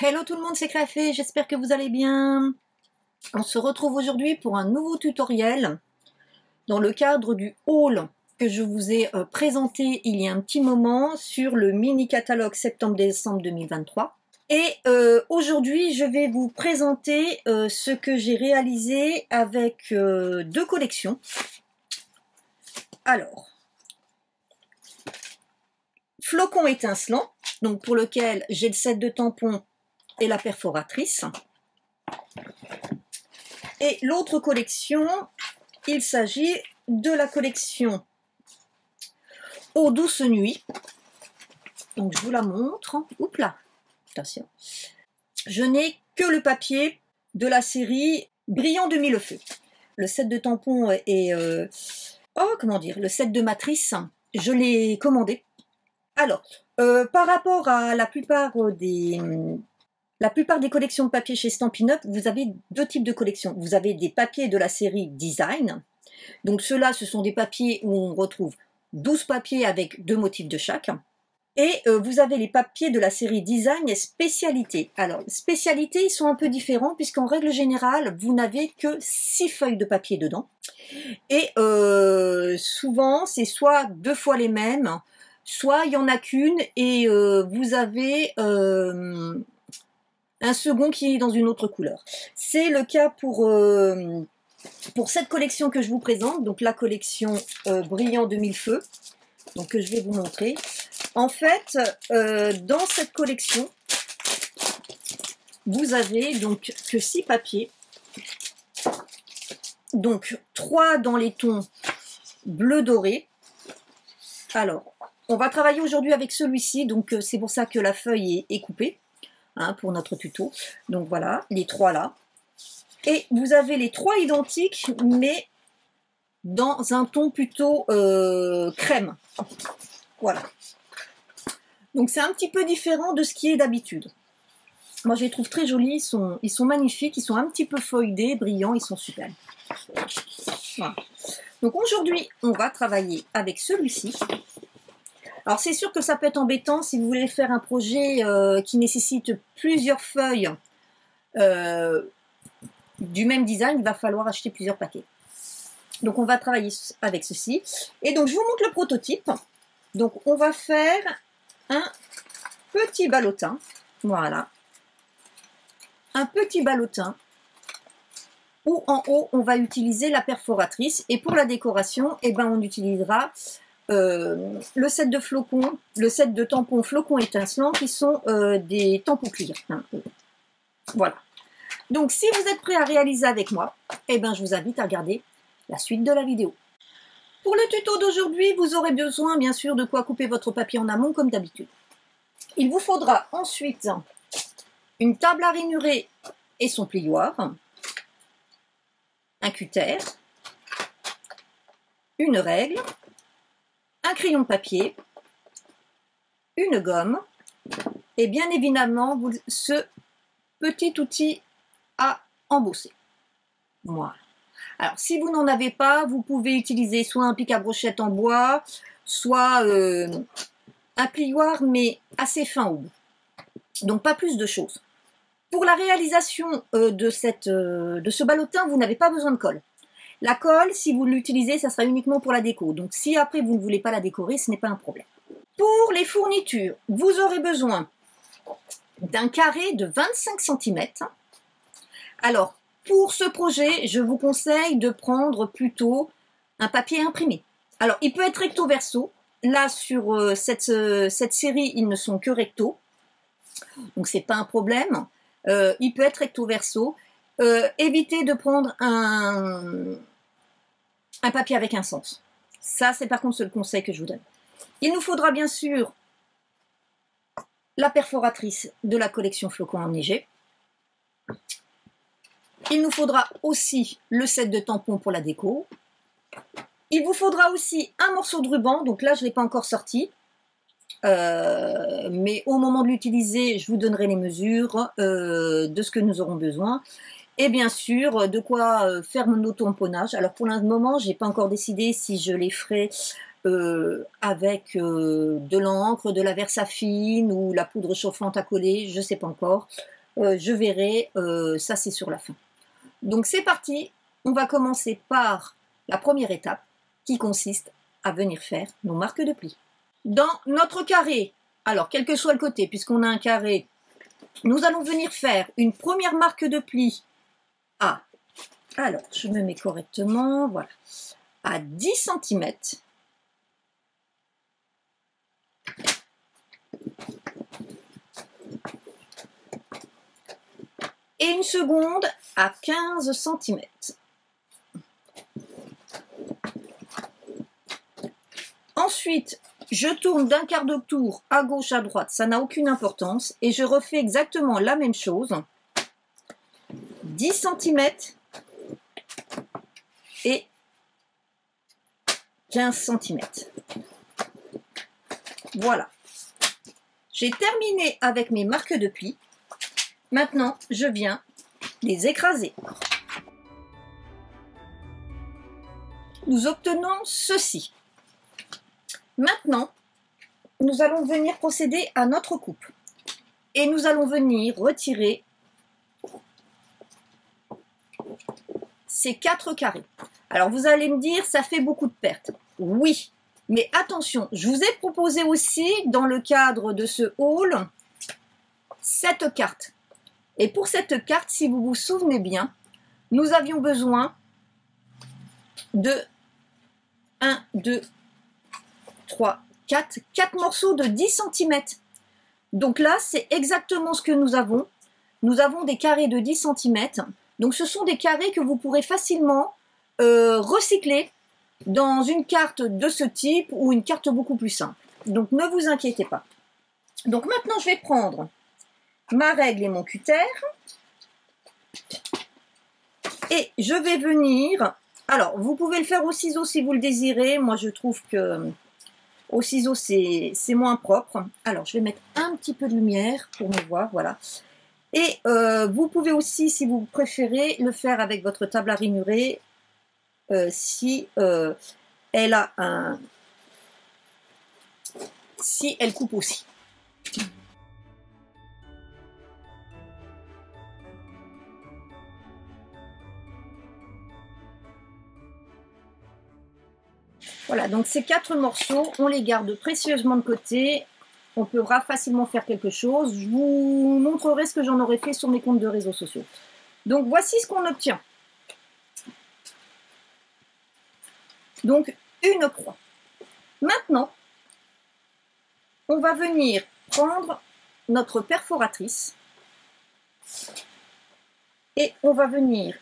Hello tout le monde, c'est Clafé, j'espère que vous allez bien. On se retrouve aujourd'hui pour un nouveau tutoriel dans le cadre du haul que je vous ai présenté il y a un petit moment sur le mini catalogue septembre-décembre 2023. Et aujourd'hui, je vais vous présenter ce que j'ai réalisé avec deux collections. Alors, flocon étincelant, donc pour lequel j'ai le set de tampons et la perforatrice. Et l'autre collection, il s'agit de la collection Aux douces nuits. Donc je vous la montre. Oups là, attention. Je n'ai que le papier de la série Brillant de mille feux. Le set de tampons et le set de matrice, je l'ai commandé. Alors, par rapport à la plupart des collections de papier chez Stampin' Up, vous avez deux types de collections. Vous avez des papiers de la série Design. Donc ceux-là, ce sont des papiers où on retrouve 12 papiers avec deux motifs de chaque. Et vous avez les papiers de la série Design et Spécialité. Alors, Spécialité, ils sont un peu différents puisqu'en règle générale, vous n'avez que 6 feuilles de papier dedans. Et souvent, c'est soit deux fois les mêmes, soit il n'y en a qu'une et vous avez un second qui est dans une autre couleur. C'est le cas pour cette collection que je vous présente, donc la collection Brillant de mille feux, donc que je vais vous montrer. En fait, dans cette collection, vous avez donc que 6 papiers, donc 3 dans les tons bleu doré. Alors, on va travailler aujourd'hui avec celui-ci, donc c'est pour ça que la feuille est coupée. Pour notre tuto. Donc voilà, les 3 là. Et vous avez les 3 identiques, mais dans un ton plutôt crème. Voilà. Donc c'est un petit peu différent de ce qui est d'habitude. Moi je les trouve très jolis, ils sont magnifiques, ils sont un petit peu feuilletés, brillants, ils sont super. Voilà. Donc aujourd'hui, on va travailler avec celui-ci. Alors c'est sûr que ça peut être embêtant si vous voulez faire un projet qui nécessite plusieurs feuilles du même design, il va falloir acheter plusieurs paquets. Donc on va travailler avec ceci. Et donc je vous montre le prototype. Donc on va faire un petit ballotin. Voilà. Un petit ballotin où en haut on va utiliser la perforatrice. Et pour la décoration, eh ben, on utilisera le set de flocons, le set de tampons flocons étincelants qui sont des tampons cuir. Voilà. Donc si vous êtes prêts à réaliser avec moi, eh ben, je vous invite à regarder la suite de la vidéo. Pour le tuto d'aujourd'hui, vous aurez besoin bien sûr de quoi couper votre papier en amont comme d'habitude. Il vous faudra ensuite une table à ranurer et son plioir, un cutter, une règle, un crayon de papier, une gomme et bien évidemment ce petit outil à embosser. Voilà. Alors si vous n'en avez pas, vous pouvez utiliser soit un pic à brochette en bois, soit un plioir mais assez fin au bout. Donc pas plus de choses. Pour la réalisation de ce ballotin, vous n'avez pas besoin de colle. La colle, si vous l'utilisez, ça sera uniquement pour la déco. Donc si après vous ne voulez pas la décorer, ce n'est pas un problème. Pour les fournitures, vous aurez besoin d'un carré de 25 cm. Alors, pour ce projet, je vous conseille de prendre plutôt un papier imprimé. Alors, il peut être recto verso. Là, sur cette série, ils ne sont que recto. Donc, c'est pas un problème. Il peut être recto verso. Évitez de prendre un papier avec un sens. Ça, c'est par contre le conseil que je vous donne. Il nous faudra bien sûr la perforatrice de la collection Flocons enneigés. Il nous faudra aussi le set de tampons pour la déco. Il vous faudra aussi un morceau de ruban. Donc là, je ne l'ai pas encore sorti. Mais au moment de l'utiliser, je vous donnerai les mesures de ce que nous aurons besoin. Et bien sûr, de quoi faire mon auto-tamponnage. Alors pour le moment, je n'ai pas encore décidé si je les ferai avec de l'encre, de la Versafine ou la poudre chauffante à coller, je ne sais pas encore. Je verrai, ça c'est sur la fin. Donc c'est parti, on va commencer par la première étape qui consiste à venir faire nos marques de plis. Dans notre carré, alors quel que soit le côté, puisqu'on a un carré, nous allons venir faire une première marque de pli à, alors je me mets correctement, voilà, à 10 cm. Et une seconde à 15 cm. Ensuite, je tourne d'un quart de tour à gauche, à droite, ça n'a aucune importance. Et je refais exactement la même chose. 10 cm et 15 cm. Voilà. J'ai terminé avec mes marques de plis. Maintenant, je viens les écraser. Nous obtenons ceci. Maintenant, nous allons venir procéder à notre coupe. Et nous allons venir retirer ces 4 carrés. Alors, vous allez me dire, ça fait beaucoup de pertes. Oui, mais attention, je vous ai proposé aussi, dans le cadre de ce haul, cette carte. Et pour cette carte, si vous vous souvenez bien, nous avions besoin de 1, 2, 3, 4 morceaux de 10 cm. Donc là, c'est exactement ce que nous avons. Nous avons des carrés de 10 cm. Donc ce sont des carrés que vous pourrez facilement recycler dans une carte de ce type ou une carte beaucoup plus simple. Donc ne vous inquiétez pas. Donc maintenant, je vais prendre ma règle et mon cutter. Et je vais venir... Alors, vous pouvez le faire au ciseau si vous le désirez. Moi, je trouve que au ciseau, c'est moins propre. Alors, je vais mettre un petit peu de lumière pour me voir, voilà. Et vous pouvez aussi, si vous préférez, le faire avec votre table à ranurer si elle a un... si elle coupe aussi. Voilà, donc ces 4 morceaux, on les garde précieusement de côté. On pourra facilement faire quelque chose. Je vous montrerai ce que j'en aurais fait sur mes comptes de réseaux sociaux. Donc voici ce qu'on obtient. Donc une croix. Maintenant, on va venir prendre notre perforatrice et on va venir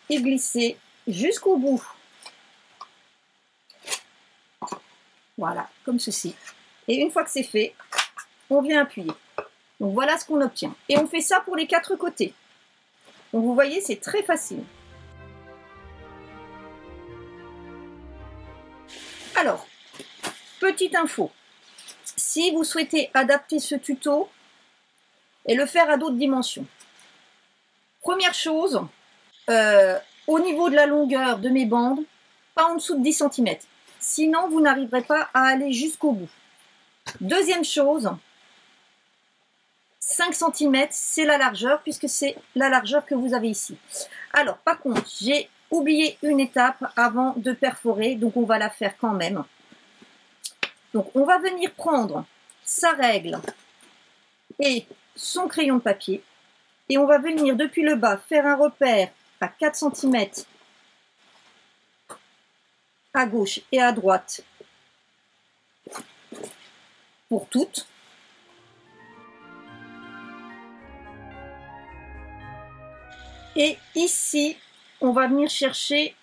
y glisser jusqu'au bout. Voilà, comme ceci. Et une fois que c'est fait, on vient appuyer. Donc voilà ce qu'on obtient. Et on fait ça pour les 4 côtés. Donc vous voyez, c'est très facile. Alors, petite info. Si vous souhaitez adapter ce tuto et le faire à d'autres dimensions. Première chose, au niveau de la longueur de mes bandes, pas en dessous de 10 cm. Sinon, vous n'arriverez pas à aller jusqu'au bout. Deuxième chose, 5 cm, c'est la largeur, puisque c'est la largeur que vous avez ici. Alors, par contre, j'ai oublié une étape avant de perforer, donc on va la faire quand même. Donc, on va venir prendre sa règle et son crayon de papier, et on va venir depuis le bas faire un repère à 4 cm à gauche et à droite pour toutes. Et ici, on va venir chercher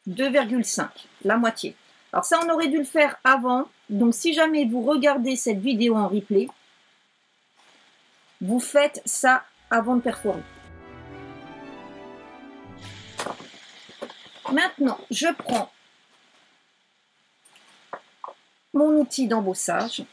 2,5, la moitié. Alors ça, on aurait dû le faire avant. Donc si jamais vous regardez cette vidéo en replay, vous faites ça avant de perforer. Maintenant, je prends mon outil d'embossage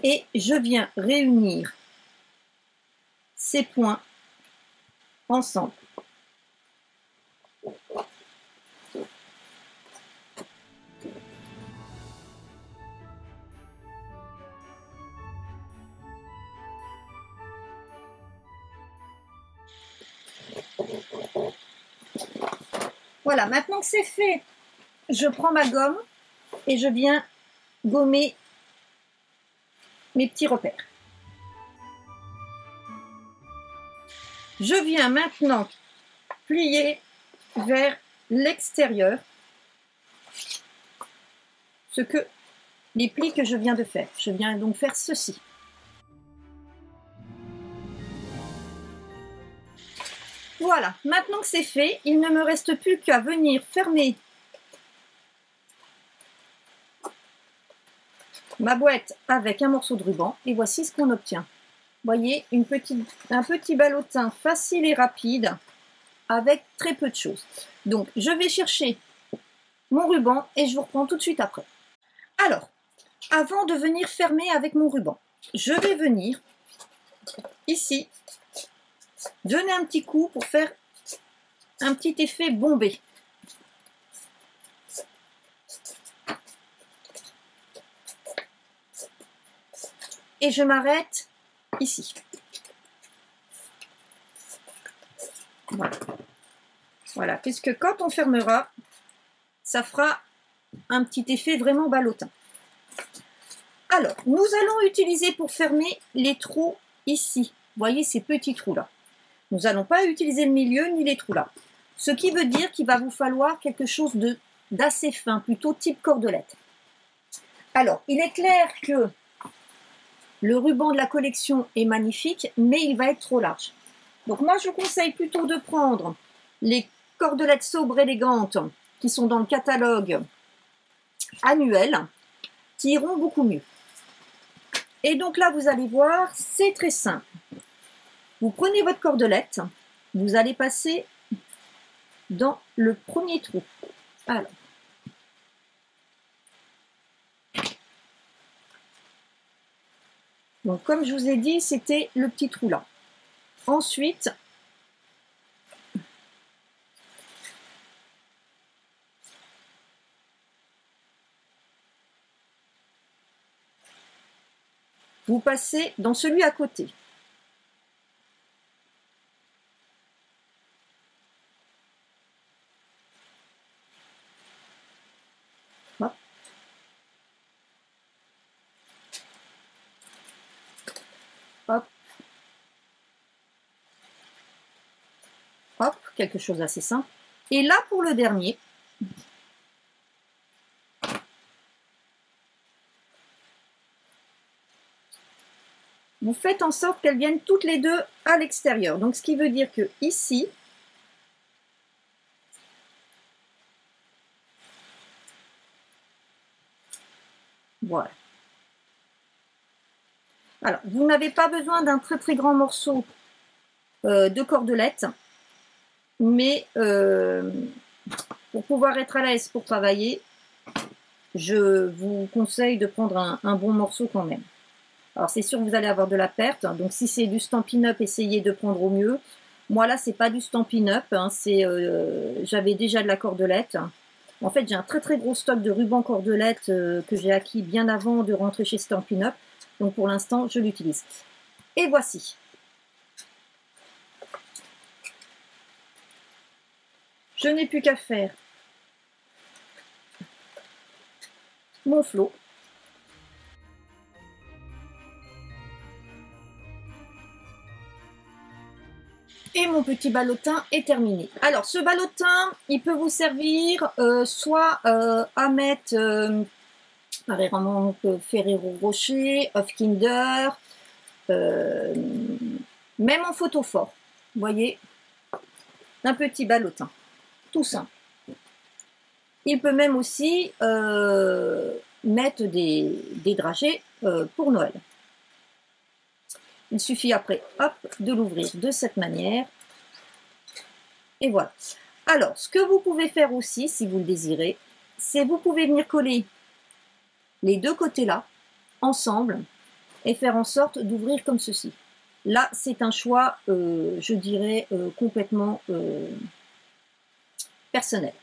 et je viens réunir ces points ensemble. Voilà, maintenant que c'est fait, je prends ma gomme et je viens gommer mes petits repères. Je viens maintenant plier vers l'extérieur les plis que je viens de faire. Je viens donc faire ceci. Voilà, maintenant que c'est fait, il ne me reste plus qu'à venir fermer ma boîte avec un morceau de ruban et voici ce qu'on obtient. Vous voyez, un petit ballotin facile et rapide avec très peu de choses. Donc, je vais chercher mon ruban et je vous reprends tout de suite après. Alors, avant de venir fermer avec mon ruban, je vais venir ici donner un petit coup pour faire un petit effet bombé. Et je m'arrête ici. Voilà. Voilà, puisque quand on fermera, ça fera un petit effet vraiment ballotin. Alors, nous allons utiliser pour fermer les trous ici. Vous voyez ces petits trous-là. Nous n'allons pas utiliser le milieu ni les trous là. Ce qui veut dire qu'il va vous falloir quelque chose d'assez fin, plutôt type cordelette. Alors, il est clair que le ruban de la collection est magnifique, mais il va être trop large. Donc moi, je vous conseille plutôt de prendre les cordelettes sobres élégantes qui sont dans le catalogue annuel, qui iront beaucoup mieux. Et donc là, vous allez voir, c'est très simple. Vous prenez votre cordelette, vous allez passer dans le premier trou. Alors, donc comme je vous ai dit, c'était le petit trou là. Ensuite, vous passez dans celui à côté. Hop. Hop. Hop, quelque chose d'assez simple. Et là, pour le dernier, vous faites en sorte qu'elles viennent toutes les deux à l'extérieur. Donc, ce qui veut dire que ici, voilà. Alors, vous n'avez pas besoin d'un très très grand morceau de cordelette, mais pour pouvoir être à l'aise pour travailler, je vous conseille de prendre un bon morceau quand même. Alors c'est sûr que vous allez avoir de la perte, donc si c'est du Stampin' Up, essayez de prendre au mieux. Moi là c'est pas du Stampin' Up, hein, j'avais déjà de la cordelette. En fait j'ai un très très gros stock de ruban cordelette que j'ai acquis bien avant de rentrer chez Stampin' Up, donc pour l'instant je l'utilise. Et voici. Je n'ai plus qu'à faire mon flot. Et mon petit ballotin est terminé. Alors, ce ballotin, il peut vous servir soit à mettre par exemple Ferrero Rocher, Of Kinder, même en photo fort. Vous voyez, un petit ballotin, tout simple. Il peut même aussi mettre des dragées pour Noël. Il suffit après, hop, de l'ouvrir de cette manière. Et voilà. Alors, ce que vous pouvez faire aussi, si vous le désirez, c'est vous pouvez venir coller les deux côtés là, ensemble, et faire en sorte d'ouvrir comme ceci. Là, c'est un choix, je dirais, complètement personnel.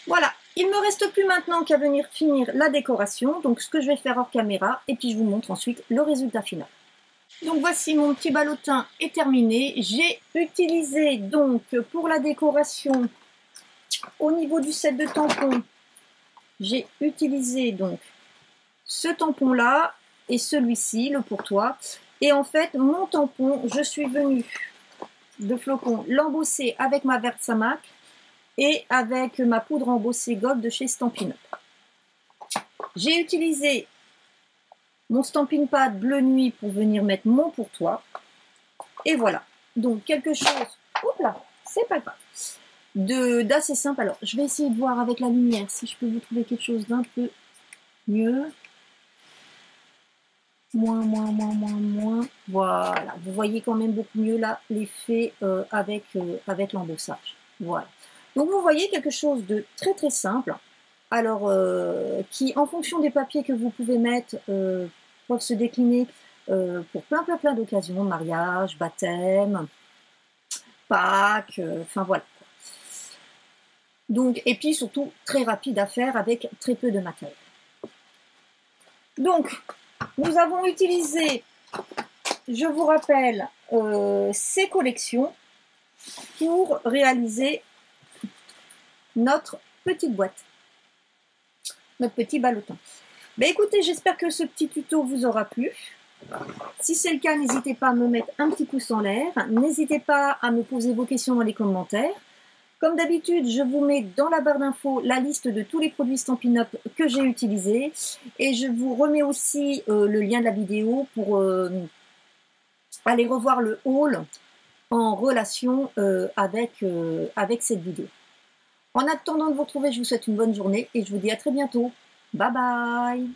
Voilà, il ne me reste plus maintenant qu'à venir finir la décoration. Donc, ce que je vais faire hors caméra, et puis je vous montre ensuite le résultat final. Donc voici, mon petit ballotin est terminé. J'ai utilisé donc pour la décoration Au niveau du set de tampons, j'ai utilisé donc ce tampon là et celui-ci, le pour toi. Et en fait, mon tampon, je suis venue de flocons l'embosser avec ma Versamac et avec ma poudre embossée Gold de chez Stampin' Up. J'ai utilisé mon Stampin' Pad bleu nuit pour venir mettre mon pour toi. Et voilà. Donc quelque chose, hop là, c'est pas grave, d'assez simple. Alors, je vais essayer de voir avec la lumière si je peux vous trouver quelque chose d'un peu mieux. Moins. Voilà, vous voyez quand même beaucoup mieux là l'effet avec l'embossage. Voilà. Donc vous voyez quelque chose de très très simple. Alors, qui en fonction des papiers que vous pouvez mettre, peuvent se décliner pour plein d'occasions, mariage, baptême, Pâques, enfin voilà. Donc, et puis surtout très rapide à faire avec très peu de matériel. Donc, nous avons utilisé, je vous rappelle, ces collections pour réaliser notre petite boîte, notre petit ballotin. Ben écoutez, j'espère que ce petit tuto vous aura plu. Si c'est le cas, n'hésitez pas à me mettre un petit pouce en l'air. N'hésitez pas à me poser vos questions dans les commentaires. Comme d'habitude, je vous mets dans la barre d'infos la liste de tous les produits Stampin' Up que j'ai utilisés. Et je vous remets aussi le lien de la vidéo pour aller revoir le haul en relation avec cette vidéo. En attendant de vous retrouver, je vous souhaite une bonne journée et je vous dis à très bientôt. Bye bye!